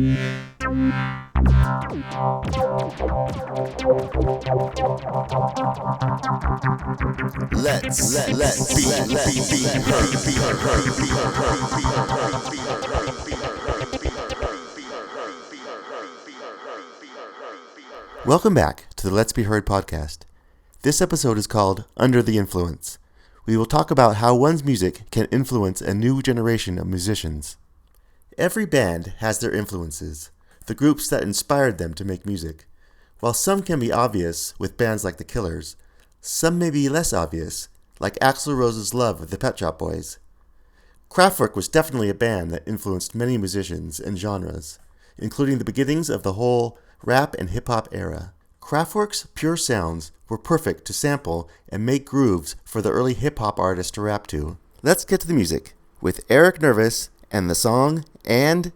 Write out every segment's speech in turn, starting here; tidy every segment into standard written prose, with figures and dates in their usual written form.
Let's be heard. Welcome back to the Let's Be Heard podcast. This episode is called Under the Influence. We will talk about how one's music can influence a new generation of musicians. Every band has their influences, the groups that inspired them to make music. While some can be obvious with bands like The Killers, some may be less obvious, like Axl Rose's love of the Pet Shop Boys. Kraftwerk was definitely a band that influenced many musicians and genres, including the beginnings of the whole rap and hip-hop era. Kraftwerk's pure sounds were perfect to sample and make grooves for the early hip-hop artists to rap to. Let's get to the music with Erik Nervous and the song And.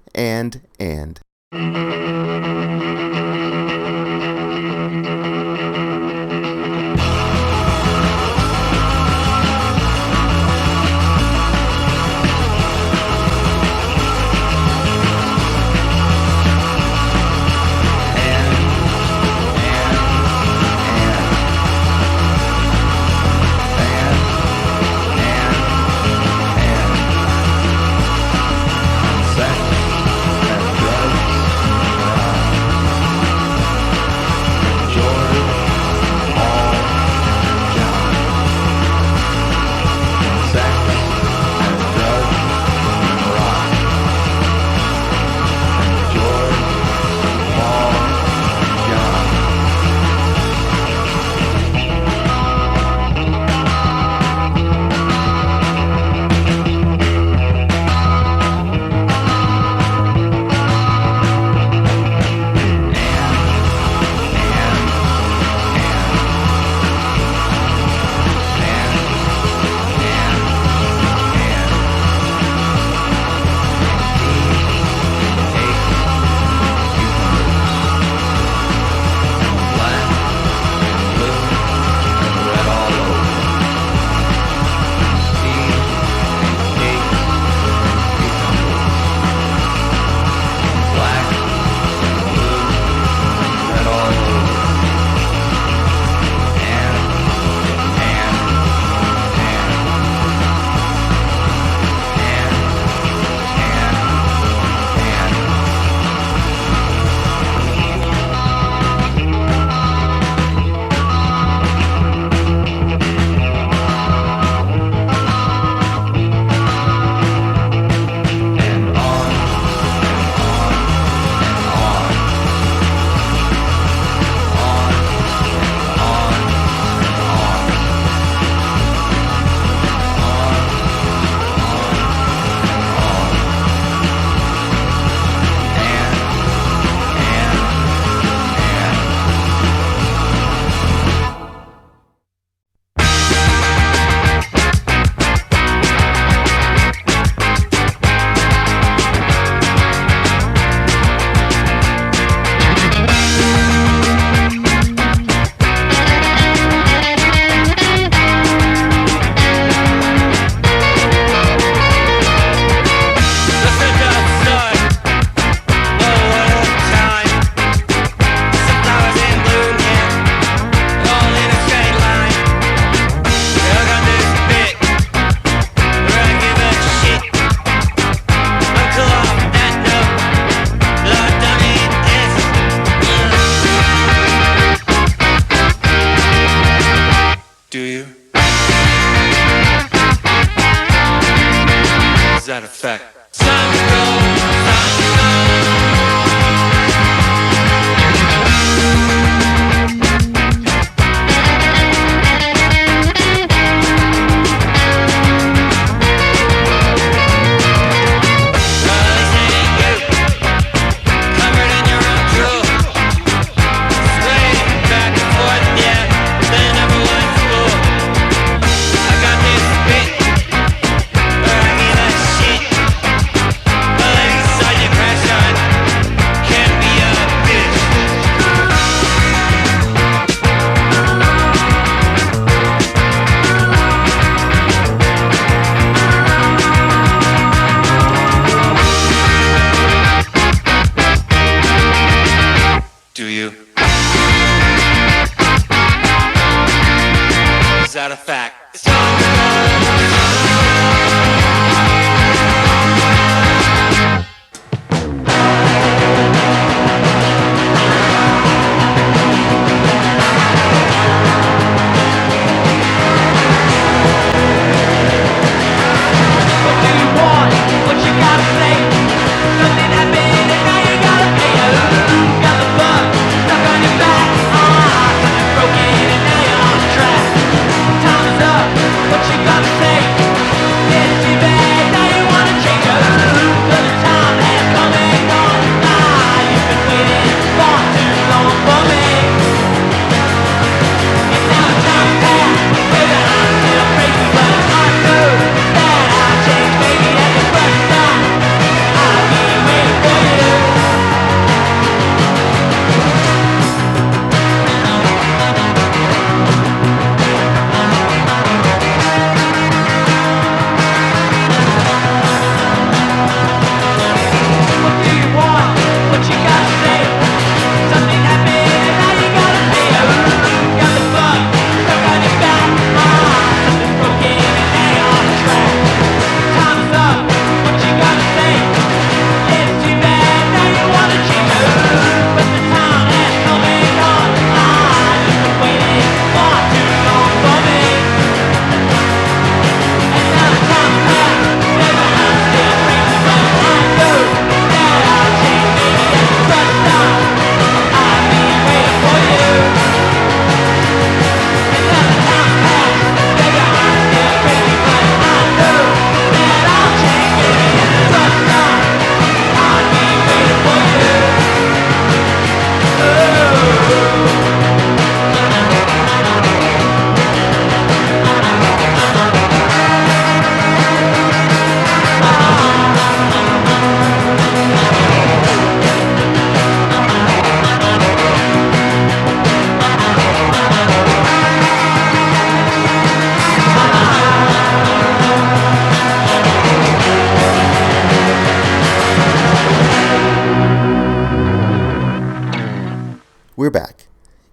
Sex and drugs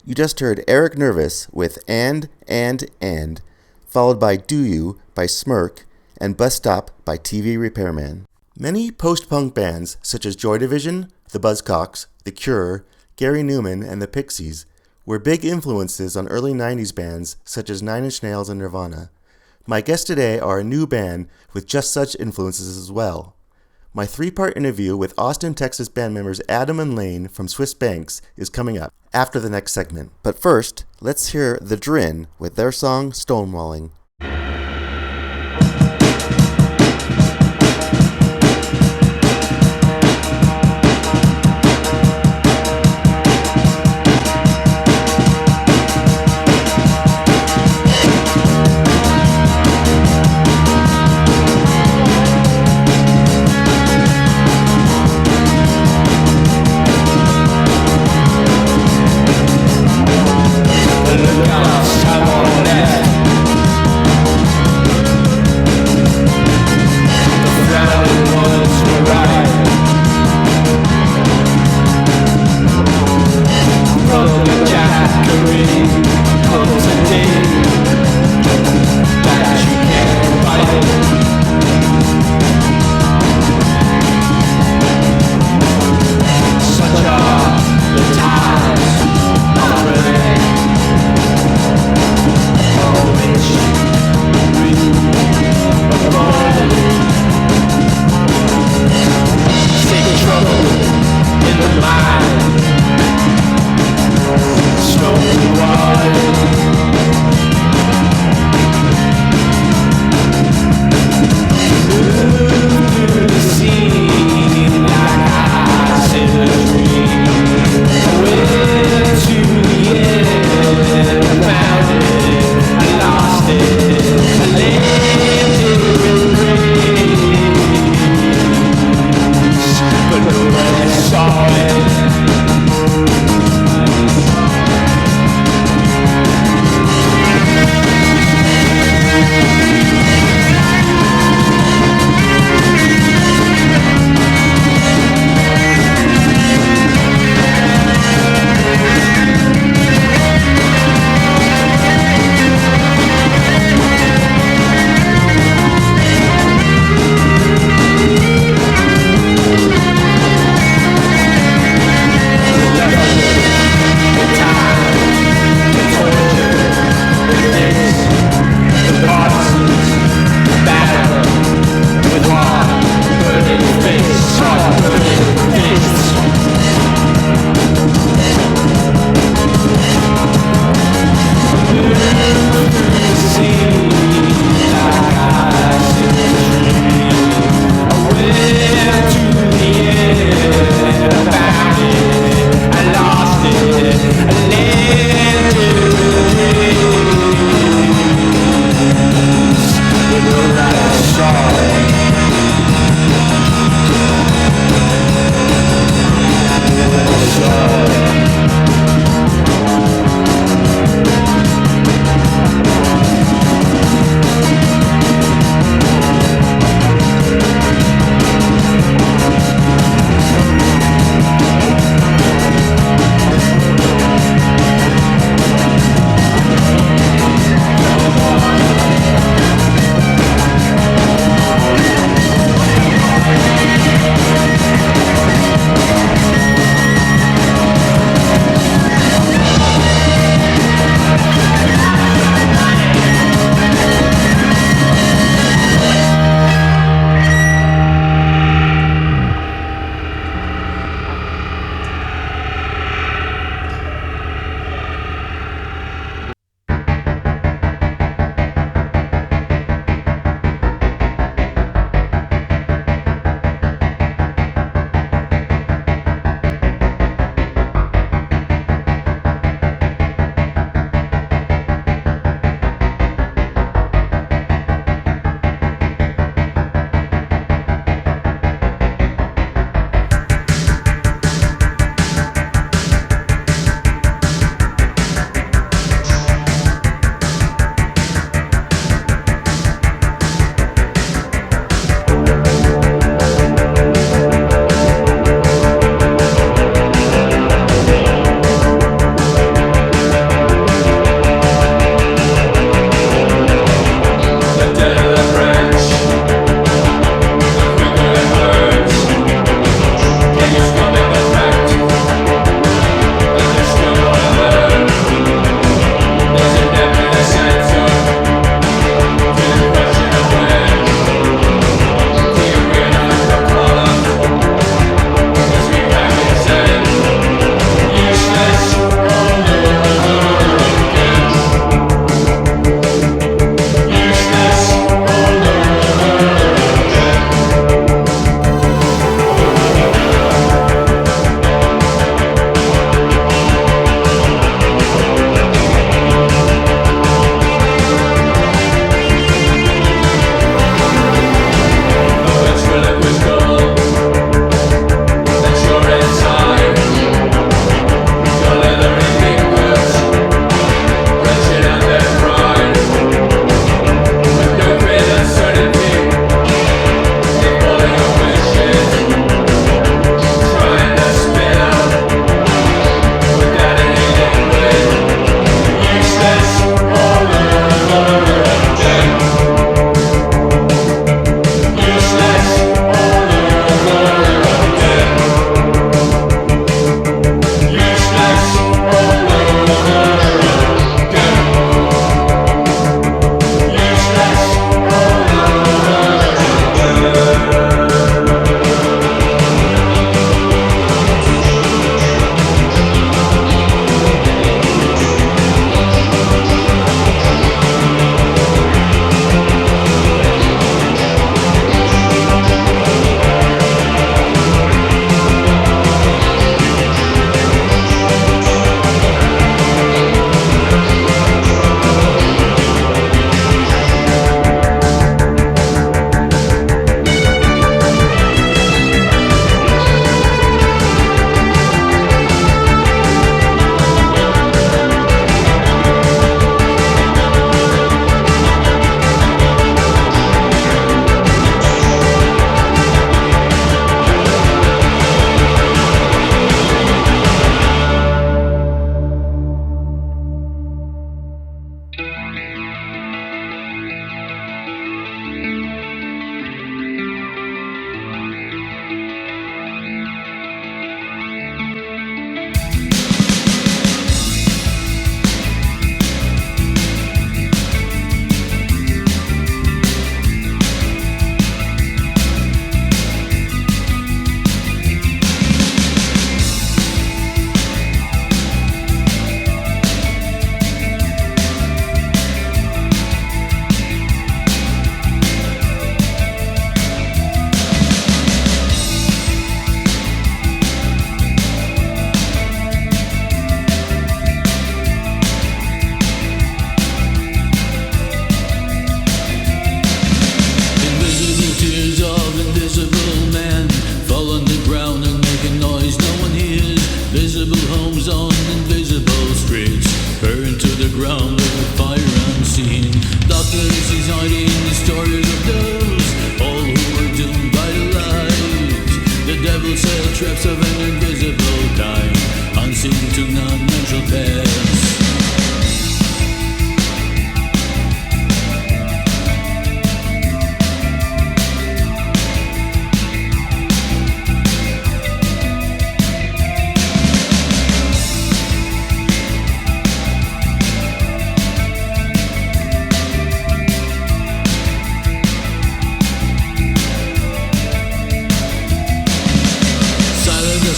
You just heard Erik Nervous with And, followed by Do You by Smirk, and Bus Stop by Vee Repairmann. Many post-punk bands such as Joy Division, The Buzzcocks, The Cure, Gary Newman, and the Pixies were big influences on early 90s bands such as Nine Inch Nails and Nirvana. My guests today are a new band with just such influences as well. My 3-part interview with Austin, Texas band members Adam and Lane from Swiss Banks is coming up after the next segment. But first, let's hear The Drin with their song Stonewalling. Devil sail traps of an invisible kind, unseen to non-natural pairs.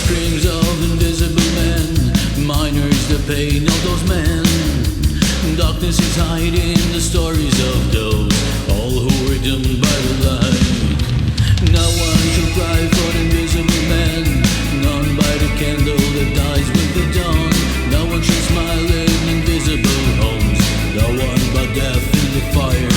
Screams of invisible men, miners the pain of those men. Darkness is hiding the stories of those, all who were doomed by the light. No one should cry for the invisible men, none by the candle that dies with the dawn. No one should smile in invisible homes, no one but death in the fire.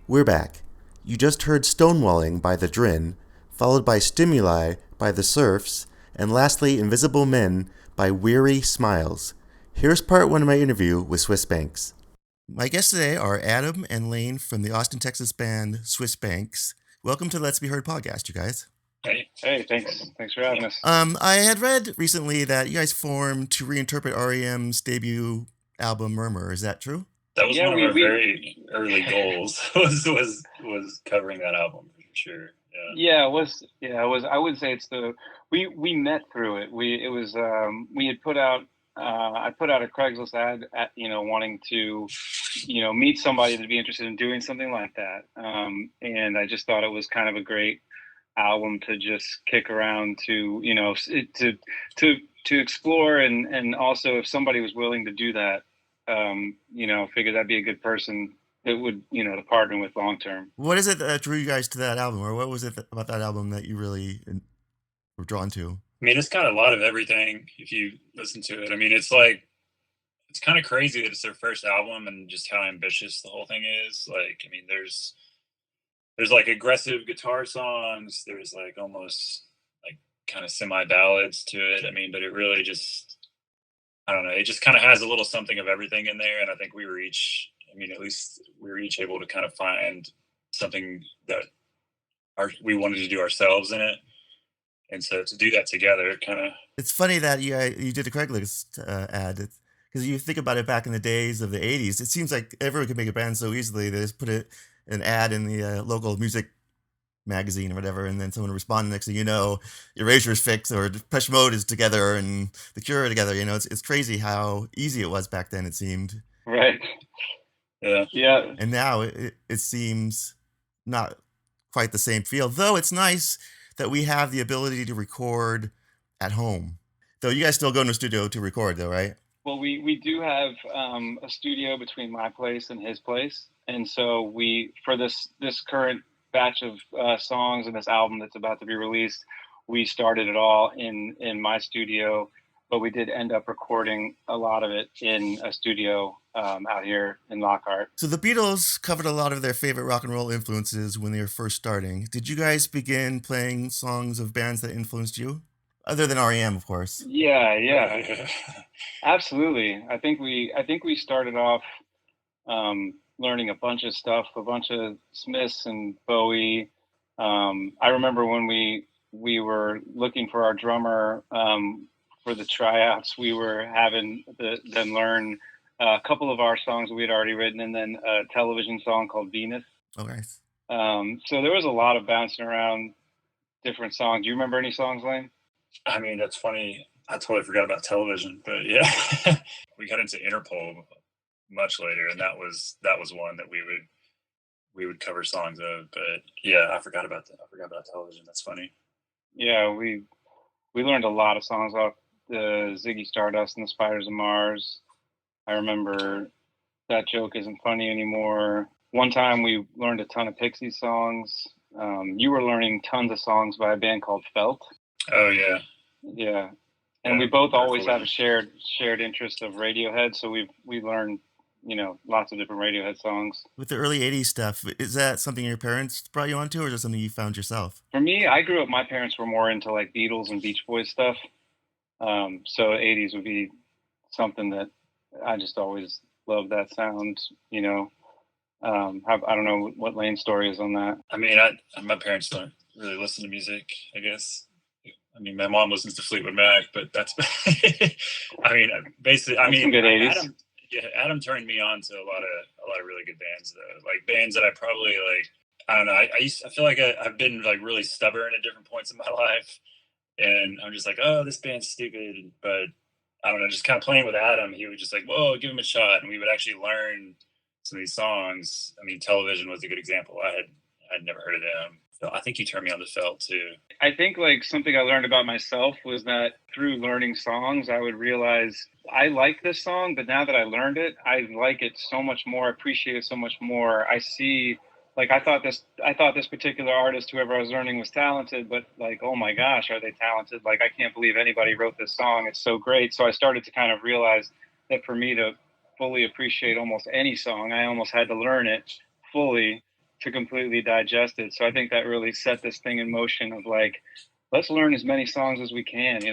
We're back. You just heard Stonewalling by The Drin, followed by Stimuli by The Surfs, and lastly Invisible Men by Weary Smiles. Here's part one of my interview with Swiss Banks. My guests today are Adam and Lane from the Austin, Texas band Swiss Banks. Welcome to Let's Be Heard podcast, you guys. Hey, thanks for having us. I had read recently that you guys formed to reinterpret R.E.M's debut album Murmur. Is that true? That was one of our very early goals. was covering that album for sure. Yeah, it was. I would say it's we met through it. We had put out. I put out a Craigslist ad, wanting to, meet somebody that'd be interested in doing something like that. And I just thought it was kind of a great album to just kick around to, to explore, and also if somebody was willing to do that. Figured that'd be a good person that would, to partner with long term. What is it that drew you guys to that album, or what was it about that album that you really were drawn to? I mean, it's got a lot of everything if you listen to it. I mean, it's kind of crazy that it's their first album and just how ambitious the whole thing is. Like, I mean, there's like aggressive guitar songs. There's like almost like kind of semi ballads to it. I mean, but it really just, I don't know. It just kind of has a little something of everything in there. And I think we were each able to kind of find something that we wanted to do ourselves in it. And so to do that together, it's funny that you did a Craigslist ad, because you think about it back in the days of the 80s, it seems like everyone could make a band so easily. They just put an ad in the local music magazine or whatever, and then someone responded. Next thing you know, Erasure's fixed, or Depeche Mode is together, and The Cure are together. It's crazy how easy it was back then, it seemed. Right. Yeah. And now it seems not quite the same feel, though it's nice that we have the ability to record at home. Though you guys still go in the studio to record, though, right? Well, we do have a studio between my place and his place, and so we for this current batch of songs and this album that's about to be released, we started it all in my studio, but we did end up recording a lot of it in a studio out here in Lockhart. So the Beatles covered a lot of their favorite rock and roll influences when they were first starting. Did you guys begin playing songs of bands that influenced you? Other than REM, of course. Yeah, absolutely. I think we started off learning a bunch of stuff, a bunch of Smiths and Bowie. I remember when we were looking for our drummer for the tryouts, we were having them learn a couple of our songs that we had already written, and then a television song called Venus. Oh, nice. So there was a lot of bouncing around different songs. Do you remember any songs, Lane? I mean, that's funny. I totally forgot about television, but yeah, we got into Interpol much later, and that was one that we would cover songs of. But yeah, I forgot about television. That's funny. Yeah, we learned a lot of songs off the Ziggy Stardust and the Spiders of Mars. I remember That Joke Isn't Funny Anymore. One time we learned a ton of Pixies songs. You were learning tons of songs by a band called Felt. Oh yeah. Yeah. And we both always have a shared interest of Radiohead, so we learned, lots of different Radiohead songs. With the early 80s stuff, is that something your parents brought you onto, or is it something you found yourself? For me, I grew up, my parents were more into like Beatles and Beach Boys stuff. So 80s would be something that I just always loved that sound, I don't know what Lane's story is on that. I mean, my parents don't really listen to music, I guess. I mean, my mom listens to Fleetwood Mac, but that's, I mean, basically, some good 80s. Adam turned me on to a lot of really good bands, though. Like bands that I probably like. I don't know. I feel like I've been like really stubborn at different points in my life, and I'm just like, oh, this band's stupid. But I don't know. Just kind of playing with Adam, he would just like, whoa, give him a shot, and we would actually learn some of these songs. I mean, Television was a good example. I'd never heard of them. I think you turned me on to Felt too. I think like something I learned about myself was that through learning songs, I would realize I like this song, but now that I learned it, I like it so much more, appreciate it so much more. I see, like, I thought this particular artist, whoever I was learning, was talented, but like, oh my gosh, are they talented? Like, I can't believe anybody wrote this song. It's so great. So I started to kind of realize that for me to fully appreciate almost any song, I almost had to learn it fully to completely digest it. So I think that really set this thing in motion of like, let's learn as many songs as we can.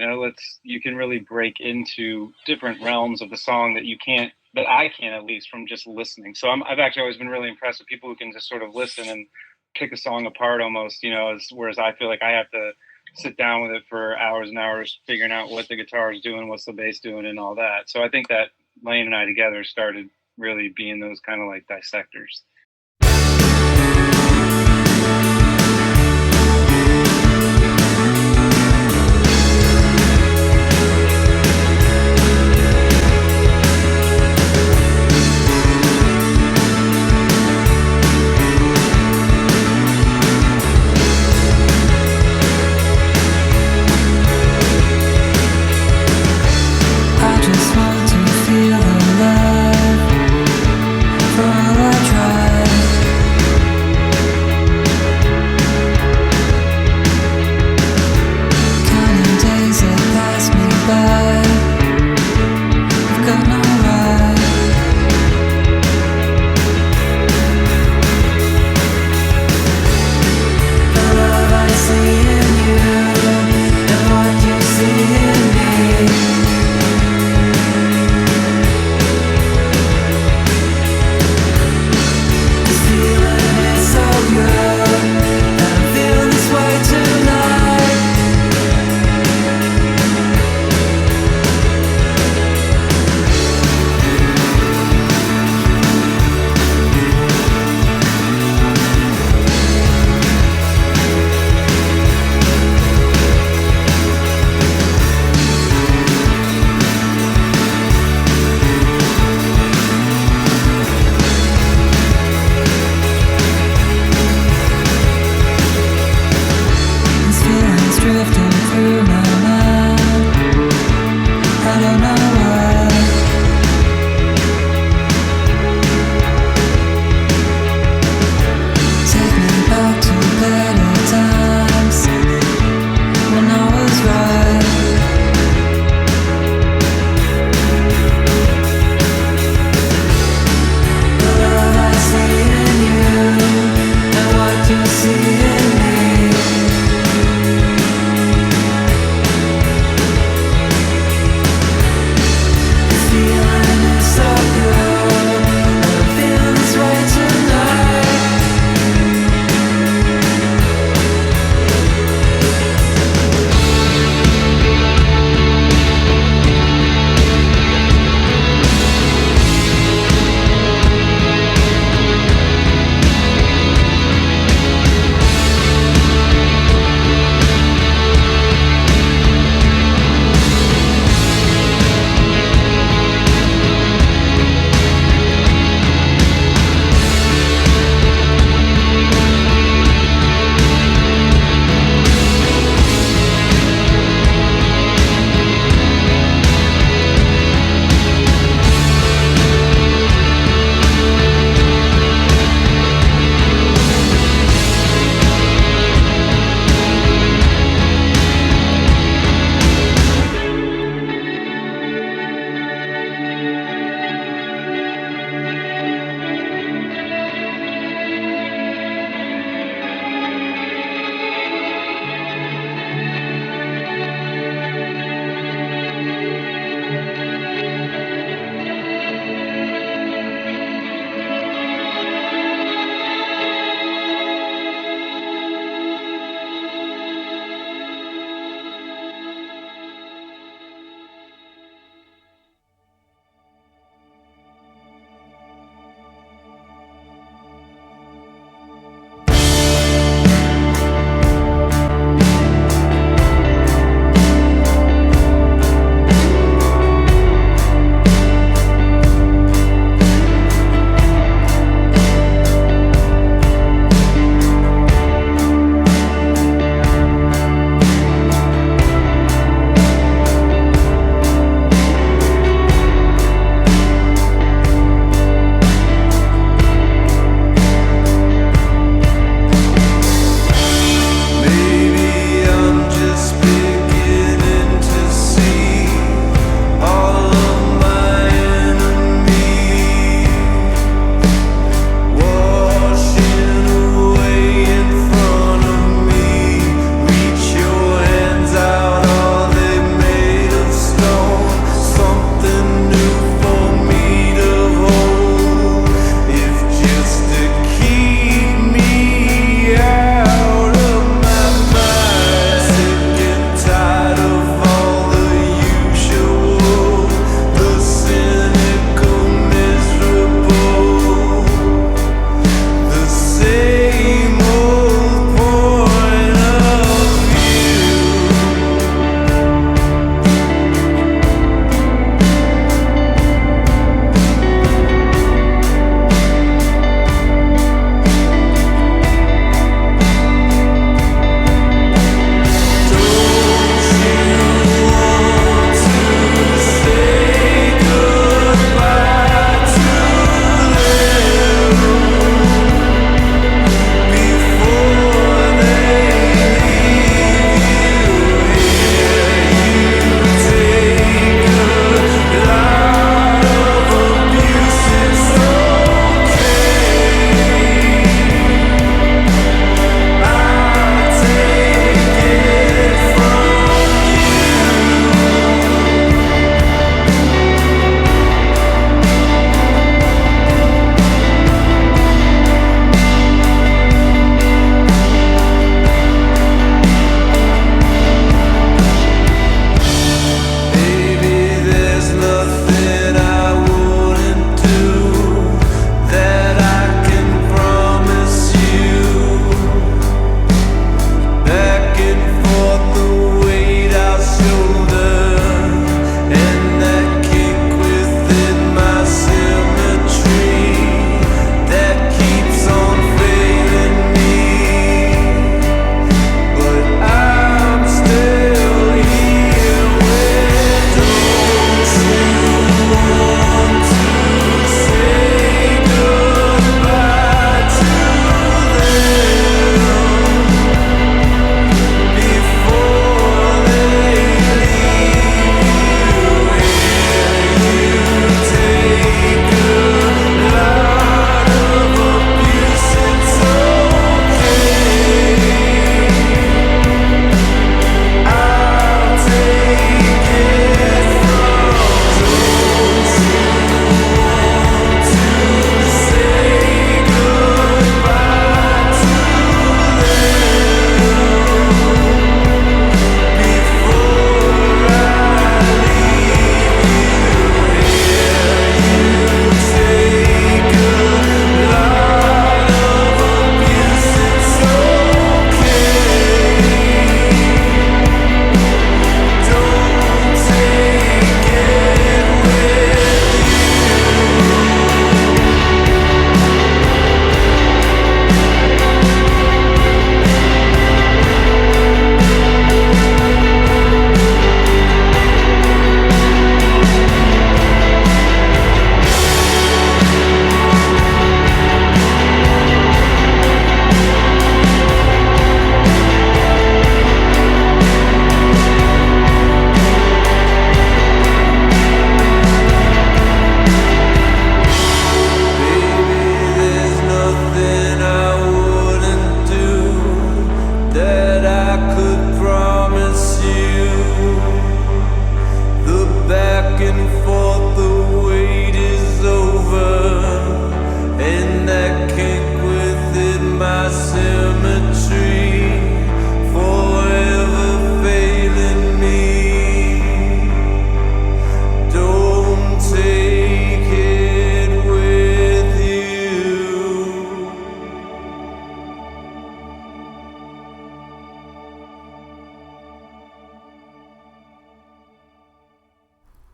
You can really break into different realms of the song that I can, at least from just listening. So I've actually always been really impressed with people who can just sort of listen and pick a song apart almost, whereas I feel like I have to sit down with it for hours and hours, figuring out what the guitar is doing, what's the bass doing, and all that. So I think that Lane and I together started really being those kind of like dissectors. I just want to feel alive. For all I try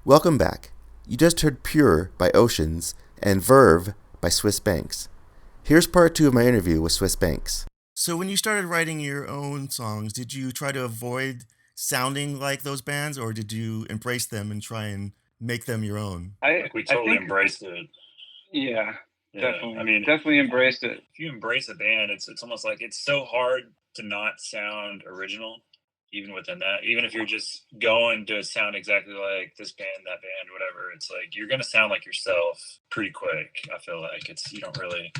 Welcome back. You just heard Pure by Oceans and Verve by Swiss Banks. Here's part 2 of my interview with Swiss Banks. So when you started writing your own songs, did you try to avoid sounding like those bands, or did you embrace them and try and make them your own? We totally embraced it. Yeah, definitely. I mean, definitely embraced it. If you embrace a band, it's almost like it's so hard to not sound original, even within that. Even if you're just going to sound exactly like this band, that band, whatever, it's like you're gonna sound like yourself pretty quick. I feel like you don't really.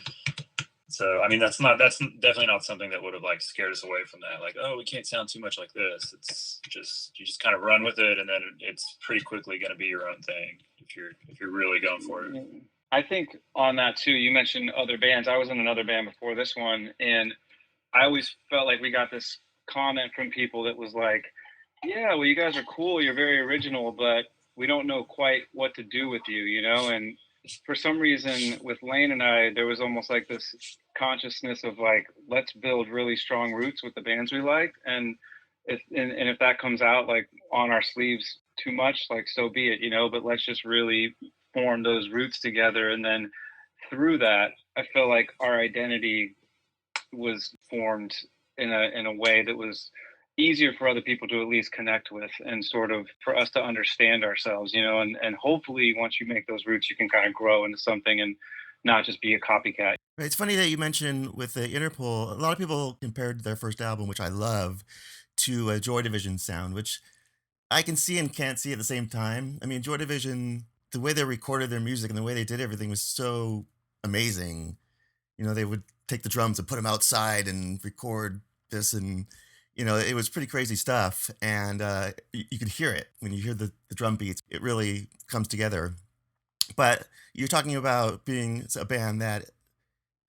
So I mean, that's definitely not something that would have like scared us away from that. Like, oh, we can't sound too much like this. It's just you just kind of run with it, and then it's pretty quickly going to be your own thing if you're really going for it. I think on that too, you mentioned other bands. I was in another band before this one, and I always felt like we got this comment from people that was like, yeah, well, you guys are cool, you're very original, but we don't know quite what to do with you, you know? And for some reason with Lane and I, there was almost like this consciousness of like, let's build really strong roots with the bands we like. And if that comes out like on our sleeves too much, like so be it, you know, but let's just really form those roots together. And then through that, I feel like our identity was formed in a way that was easier for other people to at least connect with, and sort of for us to understand ourselves, you know, and hopefully once you make those roots, you can kind of grow into something and not just be a copycat. It's funny that you mentioned with the Interpol, a lot of people compared their first album, which I love, to a Joy Division sound, which I can see and can't see at the same time. I mean, Joy Division, the way they recorded their music and the way they did everything was so amazing. You know, they would take the drums and put them outside and record this, and you know, it was pretty crazy stuff. And you could hear it when you hear the drum beats. It really comes together. But you're talking about being a band that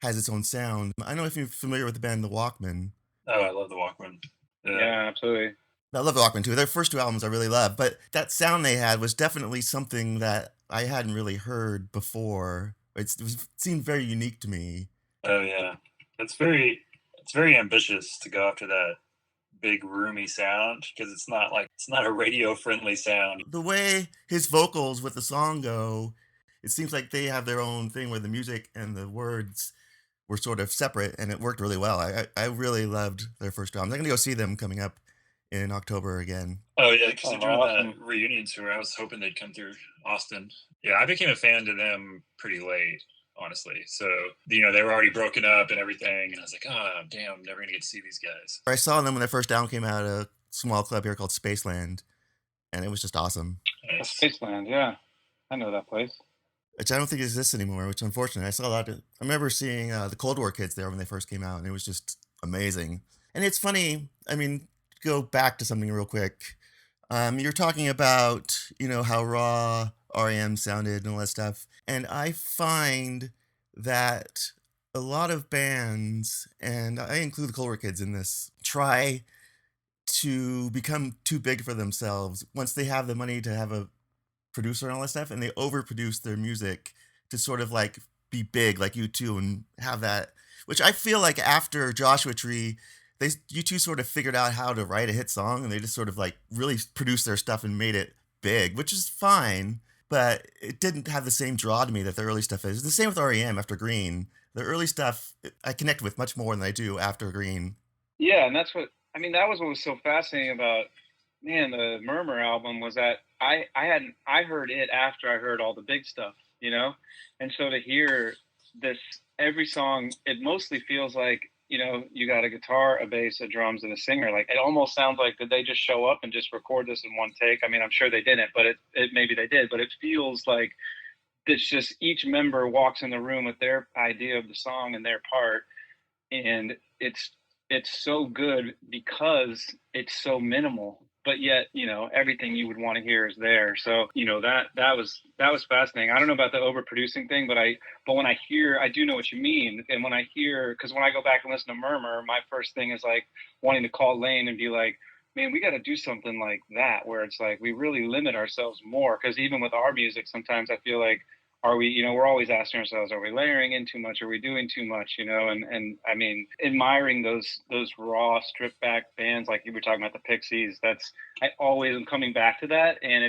has its own sound. I don't know if you're familiar with the band The Walkmen. Oh, I love the Walkmen. Yeah, absolutely. I love The Walkmen too. Their first 2 albums I really love, but that sound they had was definitely something that I hadn't really heard before. It seemed very unique to me. Oh yeah, it's very ambitious to go after that big roomy sound, because it's not a radio friendly sound. The way his vocals with the song go, it seems like they have their own thing where the music and the words were sort of separate, and it worked really well. I really loved their first album. I'm gonna go see them coming up in October again. Oh yeah, because they're doing that reunion tour. I was hoping they'd come through Austin. Yeah, I became a fan to them pretty late, honestly. So, you know, they were already broken up and everything, and I was like, oh damn, I'm never gonna get to see these guys. I saw them when their first album came out at a small club here called Spaceland, and it was just awesome. Nice. Spaceland, yeah, I know that place. Which I don't think exists anymore, which is unfortunate. I saw a lot I remember seeing the Cold War Kids there when they first came out, and it was just amazing. And it's funny, I mean, go back to something real quick. You're talking about, you know, how raw REM sounded and all that stuff. And I find that a lot of bands, and I include the Cold War Kids in this, try to become too big for themselves once they have the money to have a producer and all that stuff, and they overproduce their music to sort of like be big like U2 and have that, which I feel like after Joshua Tree, U2 sort of figured out how to write a hit song, and they just sort of like really produced their stuff and made it big, which is fine, but it didn't have the same draw to me that the early stuff is. The same with REM after Green. The early stuff I connect with much more than I do after Green. Yeah, and that's what I mean. That was what was so fascinating about, man, the Murmur album, was that I heard it after I heard all the big stuff, you know, and so to hear this, every song, it mostly feels like, you know, you got a guitar, a bass, a drums, and a singer. Like, it almost sounds like, did they just show up and just record this in one take? I mean, I'm sure they didn't, but it maybe they did, but it feels like it's just each member walks in the room with their idea of the song and their part, and it's so good because it's so minimal, but yet, you know, everything you would want to hear is there. So, you know, that was fascinating. I don't know about the overproducing thing, but when I hear, I do know what you mean. And when I hear, because when I go back and listen to Murmur, my first thing is like wanting to call Lane and be like, man, we got to do something like that, where it's like we really limit ourselves more. Because even with our music, sometimes I feel like, are we, you know, we're always asking ourselves, are we layering in too much? Are we doing too much? You know, and I mean, admiring those raw, stripped back bands, like you were talking about the Pixies, I always am coming back to that. And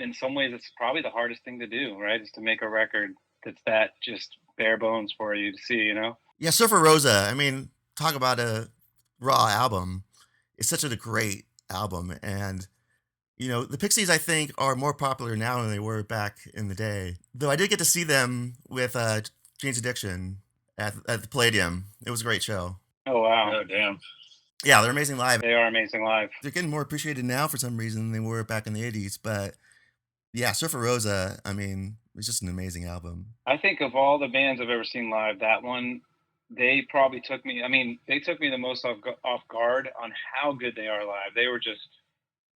in some ways, it's probably the hardest thing to do, right? Is to make a record that's that just bare bones for you to see, you know? Yeah, Surfer Rosa. I mean, talk about a raw album. It's such a great album, and the Pixies, I think, are more popular now than they were back in the day. Though I did get to see them with Jane's Addiction at the Palladium. It was a great show. Oh, wow. Oh, damn. Yeah, they're amazing live. They are amazing live. They're getting more appreciated now for some reason than they were back in the 80s. But yeah, Surfer Rosa, I mean, it's just an amazing album. I think of all the bands I've ever seen live, that one, they probably took me, they took me the most off guard on how good they are live. They were just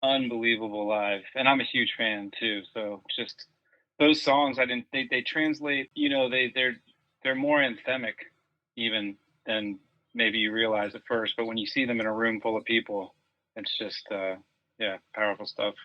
unbelievable live, and I'm a huge fan too. So just those songs, they translate. They're more anthemic even than maybe you realize at first. But when you see them in a room full of people, it's just powerful stuff.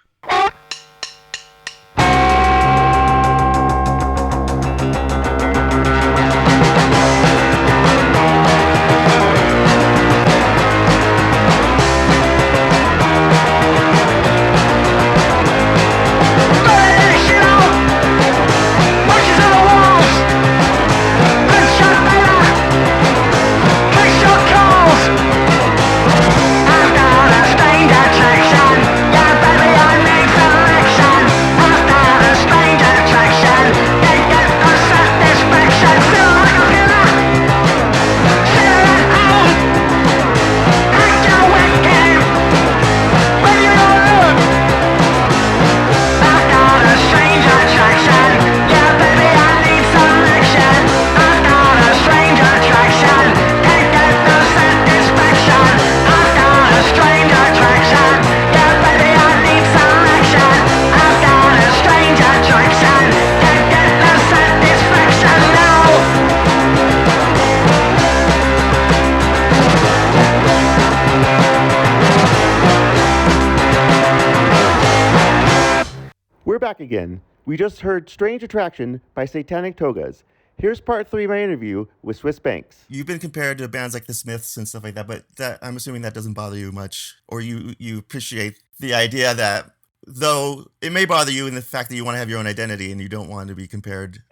We're back again. We just heard Strange Attraction by Satanic Togas. Here's part 3 of my interview with Swiss Banks. You've been compared to bands like the Smiths and stuff like that, but I'm assuming that doesn't bother you much, or you appreciate the idea that, though it may bother you in the fact that you want to have your own identity and you don't want to be compared.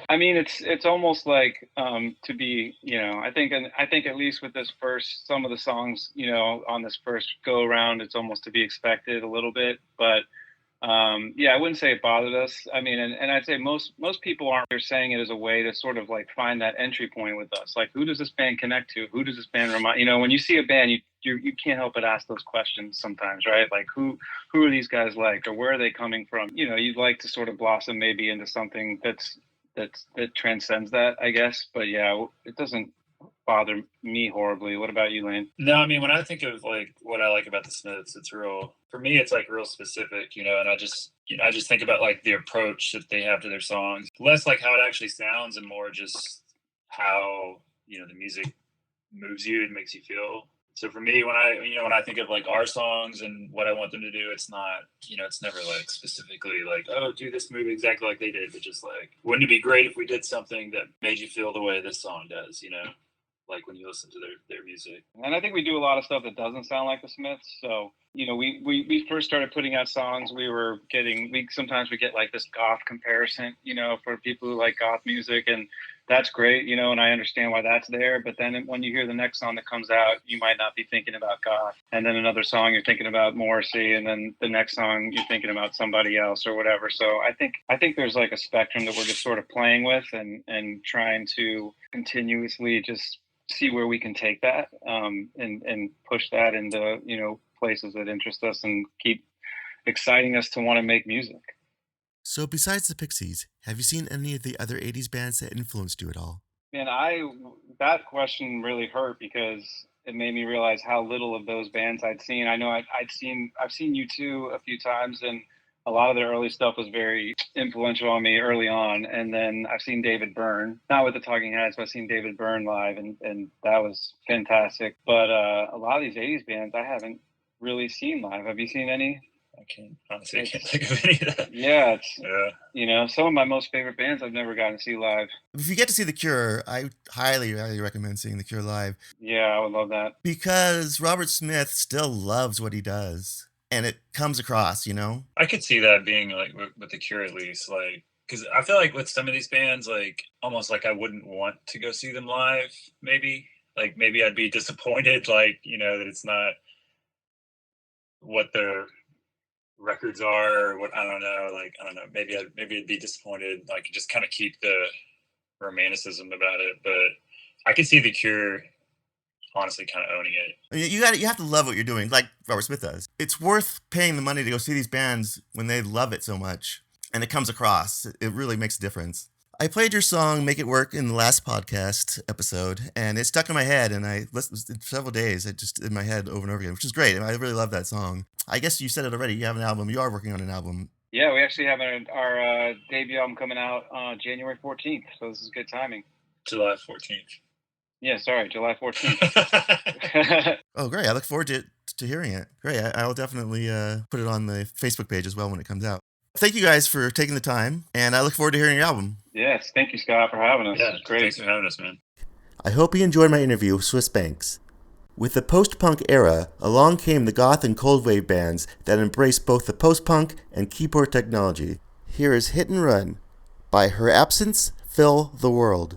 I mean, it's almost like to be, I think at least with this some of the songs, on this first go around, it's almost to be expected a little bit, but I wouldn't say it bothered us. I mean, and I'd say most people aren't. They're saying it as a way to sort of like find that entry point with us. Like, who does this band connect to? Who does this band remind? When you see a band, you can't help but ask those questions sometimes, right? Like, who are these guys like, or where are they coming from? You'd like to sort of blossom maybe into something that transcends that, I guess. But yeah, it doesn't bother me horribly. What about you, Lane? No, I mean, when I think of like what I like about the Smiths, for me, it's like real specific, and I just think about like the approach that they have to their songs, less like how it actually sounds and more just how, the music moves you and makes you feel. So for me, when I think of like our songs and what I want them to do, it's not, it's never like specifically like, oh, do this move exactly like they did, but just like, wouldn't it be great if we did something that made you feel the way this song does, like when you listen to their music. And I think we do a lot of stuff that doesn't sound like the Smiths. So, we first started putting out songs, sometimes we get like this goth comparison, for people who like goth music, and that's great, and I understand why that's there. But then when you hear the next song that comes out, you might not be thinking about goth. And then another song you're thinking about Morrissey, and then the next song you're thinking about somebody else or whatever. So I think there's like a spectrum that we're just sort of playing with and trying to continuously just see where we can take that and push that into places that interest us and keep exciting us to want to make music. So besides the Pixies, have you seen any of the other 80s bands that influenced you at all? Man, that question really hurt because it made me realize how little of those bands I'd seen. I know I've seen U2 a few times, and a lot of their early stuff was very influential on me early on. And then I've seen David Byrne, not with the Talking Heads, but I've seen David Byrne live, and that was fantastic. But a lot of these 80s bands I haven't really seen live. Have you seen any? I can't think of any of that. Yeah, some of my most favorite bands I've never gotten to see live. If you get to see The Cure, I highly, highly recommend seeing The Cure live. Yeah, I would love that. Because Robert Smith still loves what he does. and it comes across, I could see that being like with The Cure, at least, like, because I feel like with some of these bands, like almost like I wouldn't want to go see them live. Maybe I'd be disappointed, like, that it's not what their records are, or what, I don't know. Like, I don't know. Maybe I'd be disappointed. Like, just kind of keep the romanticism about it. But I could see The Cure honestly kind of owning it. You have to love what you're doing, like Robert Smith does. It's worth paying the money to go see these bands when they love it so much, and it comes across. It really makes a difference. I played your song "Make It Work" in the last podcast episode, and it stuck in my head, and I listened several days. It just in my head over and over again, which is great. I really love that song. I guess you said it already. You have an album. You are working on an album. Yeah, we actually have our debut album coming out on January 14th, so this is good timing. July 14th. Yeah, sorry, July 14th. Oh, great. I look forward to hearing it. Great. I'll definitely put it on the Facebook page as well when it comes out. Thank you guys for taking the time, and I look forward to hearing your album. Yes, thank you, Scott, for having us. Yeah, great. Thanks for having us, man. I hope you enjoyed my interview with Swiss Banks. With the post-punk era, along came the goth and cold wave bands that embraced both the post-punk and keyboard technology. Here is Hit and Run by Her Absence Fill the World.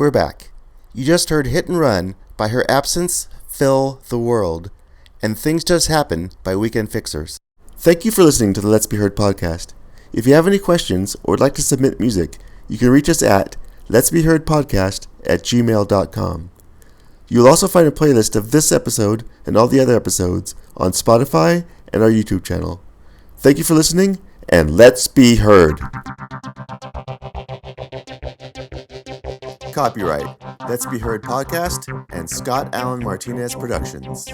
We're back. You just heard Hit and Run by Her Absence Fill the World and Things Just Happen by Weekend Fixers. Thank you for listening to the Let's Be Heard podcast. If you have any questions or would like to submit music, you can reach us at letsbeheardpodcast@gmail.com. You'll also find a playlist of this episode and all the other episodes on Spotify and our YouTube channel. Thank you for listening, and let's be heard. Copyright Let's Be Heard Podcast and Scott Allen Martinez Productions.